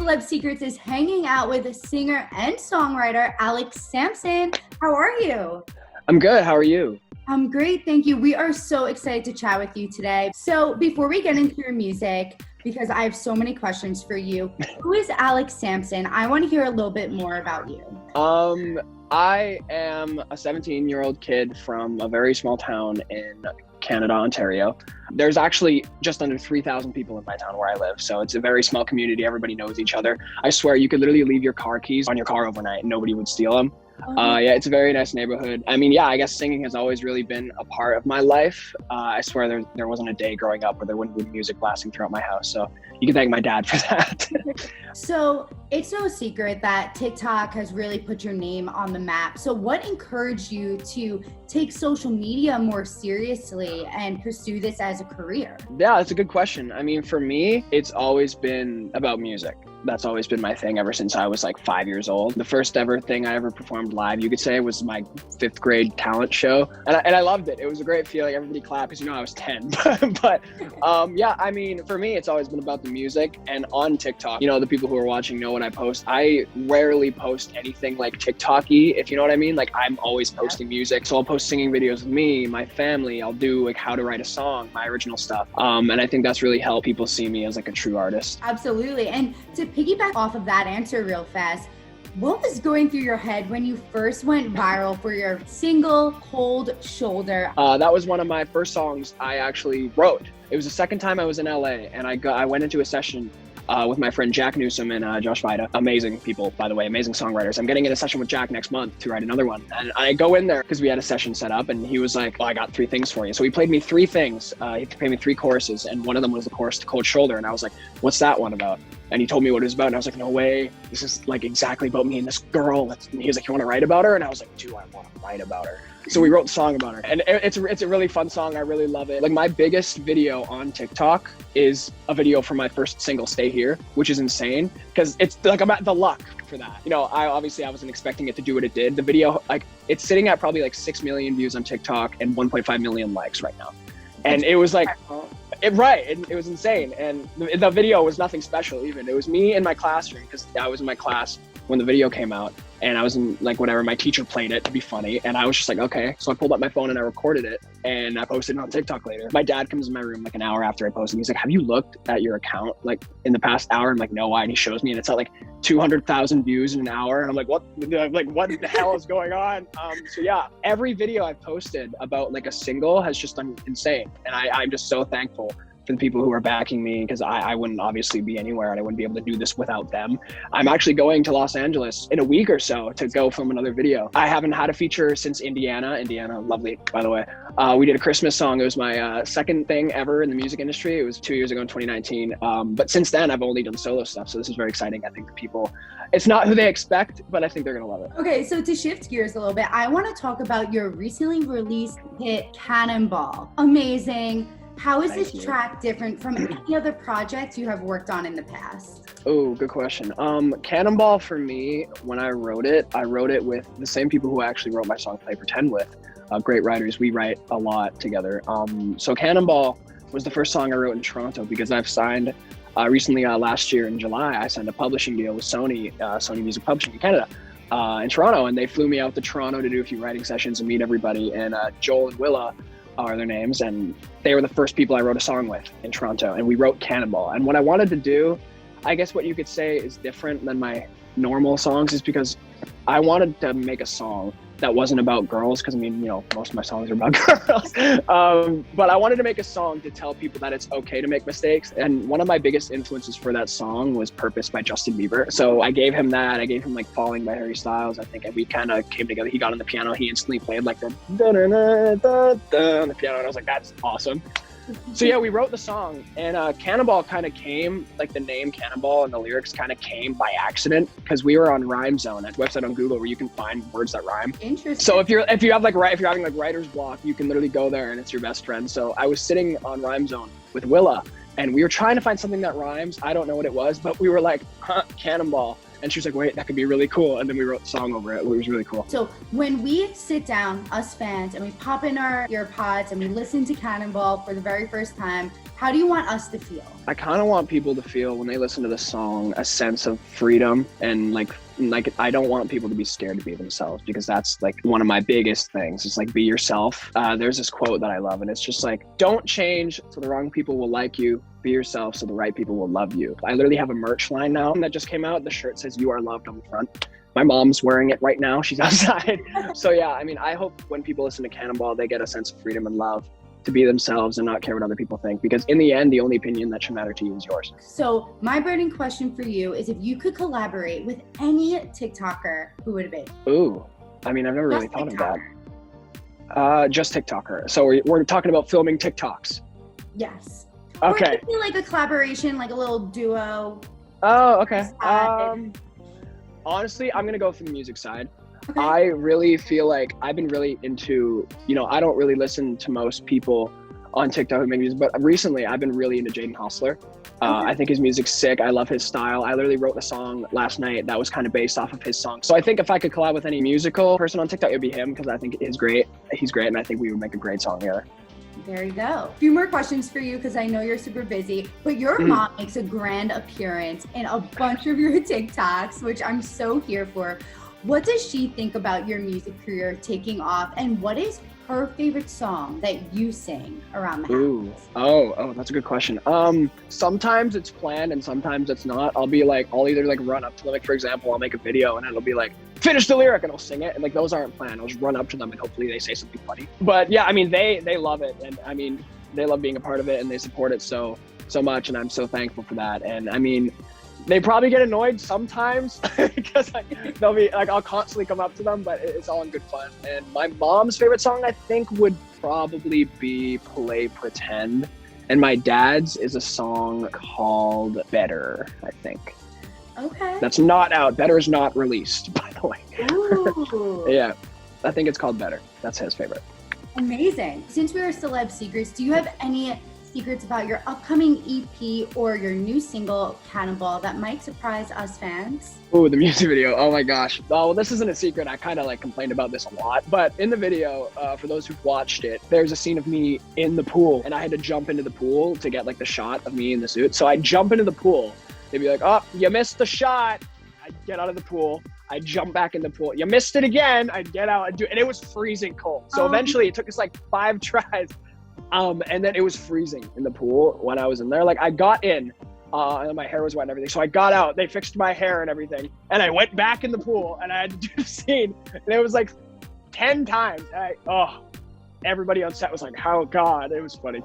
Celeb Secrets is hanging out with singer and songwriter Alex Sampson. How are you? I'm good. How are you? I'm great, thank you. We are so excited to chat with you today. So before we get into your music, because I have so many questions for you, who is Alex Sampson? I want to hear a little bit more about you. I am a 17-year-old kid from a very small town in Canada, Ontario. There's actually just under 3,000 people in my town where I live. So it's a very small community. Everybody knows each other. I swear you could literally leave your car keys on your car overnight and nobody would steal them. Yeah, it's a very nice neighborhood. I mean, yeah, I guess singing has always really been a part of my life. I swear there wasn't a day growing up where there wouldn't be music blasting throughout my house. So you can thank my dad for that. So it's no secret that TikTok has really put your name on the map. So what encouraged you to take social media more seriously and pursue this as a career? Yeah, that's a good question. I mean, for me, it's always been about music. That's always been my thing ever since I was like 5 years old. The first ever thing I ever performed live, you could say, was my 5th grade talent show. And I loved it. It was a great feeling. Everybody clapped because, I was 10. but yeah, I mean, for me, it's always been about the music. And on TikTok, the people who are watching know what I post. I rarely post anything like TikTok-y, if you know what I mean. Like, I'm always posting music. So I'll post singing videos with me, my family. I'll do like how to write a song, my original stuff. And I think that's really helped people see me as like a true artist. Absolutely. And to piggyback off of that answer real fast, what was going through your head when you first went viral for your single Cold Shoulder? That was one of my first songs I actually wrote. It was the second time I was in LA, and I went into a session with my friend Jack Newsom and Josh Vida. Amazing people, by the way, amazing songwriters. I'm getting in a session with Jack next month to write another one. And I go in there because we had a session set up, and he was like, well, I got 3 things for you. So he played me 3 things. He played me 3 choruses, and one of them was the chorus to Cold Shoulder. And I was like, what's that one about? And he told me what it was about, and I was like, no way, this is like exactly about me and this girl. And he was like, you want to write about her? And I was like, do I want to write about her? So we wrote a song about her, and it's a really fun song. I really love it. Like, my biggest video on TikTok is a video for my first single, Stay Here, which is insane because it's like, I'm at the luck for that. I wasn't expecting it to do what it did. The video, like, it's sitting at probably like 6 million views on TikTok and 1.5 million likes right now. And it was like, it was insane. And the video was nothing special even. It was me in my classroom, because I was in my class when the video came out, and I was in like whatever, my teacher played it to be funny, and I was just like, okay. So I pulled up my phone and I recorded it, and I posted it on TikTok later. My dad comes in my room like an hour after I posted. He's like, have you looked at your account like in the past hour? I'm like, no, why? And he shows me, and it's at like 200,000 views in an hour. And I'm like, what the hell is going on? So yeah, every video I've posted about like a single has just done insane. And I'm just so thankful for the people who are backing me, because I wouldn't obviously be anywhere, and I wouldn't be able to do this without them. I'm actually going to Los Angeles in a week or so to go film another video. I haven't had a feature since Indiana, lovely, by the way. We did a Christmas song. It was my second thing ever in the music industry. It was 2 years ago in 2019. But since then, I've only done solo stuff. So this is very exciting. I think the people, it's not who they expect, but I think they're gonna love it. Okay, so to shift gears a little bit, I want to talk about your recently released hit, Cannonball. Amazing. How is this track different from any other project you have worked on in the past? Oh, good question. Cannonball, for me, when I wrote it with the same people who actually wrote my song Play Pretend with. Great writers. We write a lot together. So Cannonball was the first song I wrote in Toronto, because I've signed recently, last year in July, I signed a publishing deal with Sony Music Publishing in Canada, in Toronto, and they flew me out to Toronto to do a few writing sessions and meet everybody. And Joel and Willa are their names, and they were the first people I wrote a song with in Toronto, and we wrote Cannonball. And what I wanted to do, I guess what you could say is different than my normal songs, is because I wanted to make a song that wasn't about girls, because I mean, most of my songs are about girls. But I wanted to make a song to tell people that it's okay to make mistakes. And one of my biggest influences for that song was Purpose by Justin Bieber. So I gave him that. I gave him like Falling by Harry Styles, I think, and we kind of came together. He got on the piano. He instantly played like the da-da-da-da-da on the piano, and I was like, that's awesome. So yeah, we wrote the song, and Cannonball kind of came, like the name Cannonball and the lyrics kind of came by accident, because we were on Rhyme Zone, a website on Google where you can find words that rhyme. Interesting. So if you're having like writer's block, you can literally go there and it's your best friend. So I was sitting on Rhyme Zone with Willa, and we were trying to find something that rhymes. I don't know what it was, but we were like, Cannonball. And she was like, wait, that could be really cool. And then we wrote the song over it. It was really cool. So when we sit down, us fans, and we pop in our earpods and we listen to Cannonball for the very first time, How do you want us to feel? I kind of want people to feel when they listen to the song a sense of freedom, and like I don't want people to be scared to be themselves, because that's like one of my biggest things. It's like, be yourself. There's this quote that I love, and it's just like, don't change so the wrong people will like you. Be yourself so the right people will love you. I literally have a merch line now that just came out. The shirt says "You are loved" on the front. My mom's wearing it right now. She's outside. So yeah, I mean, I hope when people listen to Cannonball, they get a sense of freedom and love to be themselves and not care what other people think, because in the end, the only opinion that should matter to you is yours. So my burning question for you is, if you could collaborate with any TikToker, who would it be? Ooh, I mean, I've never really thought of that. Just TikToker. So we're talking about filming TikToks. Yes. Okay. Or it could be like a collaboration, like a little duo. Oh, okay. Honestly, I'm gonna go for the music side. Okay. I really feel like I've been really into, I don't really listen to most people on TikTok who make music, but recently I've been really into Jaden Hossler. I think his music's sick. I love his style. I literally wrote a song last night that was kind of based off of his song. So I think if I could collab with any musical person on TikTok, it'd be him, because I think he's great, and I think we would make a great song together. There you go. A few more questions for you, because I know you're super busy, but your mom makes a grand appearance in a bunch of your TikToks, which I'm so here for. What does she think about your music career taking off, and what is her favorite song that you sing around the house? Ooh. Oh, that's a good question. Sometimes it's planned and sometimes it's not. I'll either like run up to them, like for example, I'll make a video and it'll be like, finish the lyric, and I'll sing it, and like those aren't planned. I'll just run up to them and hopefully they say something funny. But yeah, I mean, they love it, and I mean, they love being a part of it, and they support it so much, and I'm so thankful for that. And I mean, they probably get annoyed sometimes because they'll be like, I'll constantly come up to them, but it's all in good fun. And my mom's favorite song, I think, would probably be Play Pretend. And my dad's is a song called Better, I think. Okay. That's not out. Better is not released, by the way. Ooh. Yeah, I think it's called Better. That's his favorite. Amazing. Since we are Celeb Secrets, do you have any secrets about your upcoming EP or your new single, Cannonball, that might surprise us fans? Oh, the music video. Oh my gosh. Oh, well, this isn't a secret. I kind of like complained about this a lot. But in the video, for those who've watched it, there's a scene of me in the pool, and I had to jump into the pool to get like the shot of me in the suit. So I jump into the pool. They'd be like, oh, you missed the shot. I'd get out of the pool. I'd jump back in the pool. You missed it again. I'd get out and do it. And it was freezing cold. So eventually it took us like 5 tries. And then it was freezing in the pool when I was in there. Like I got in, and my hair was wet and everything. So I got out, they fixed my hair and everything. And I went back in the pool and I had to do the scene. And it was like 10 times. Everybody on set was like, oh God, it was funny.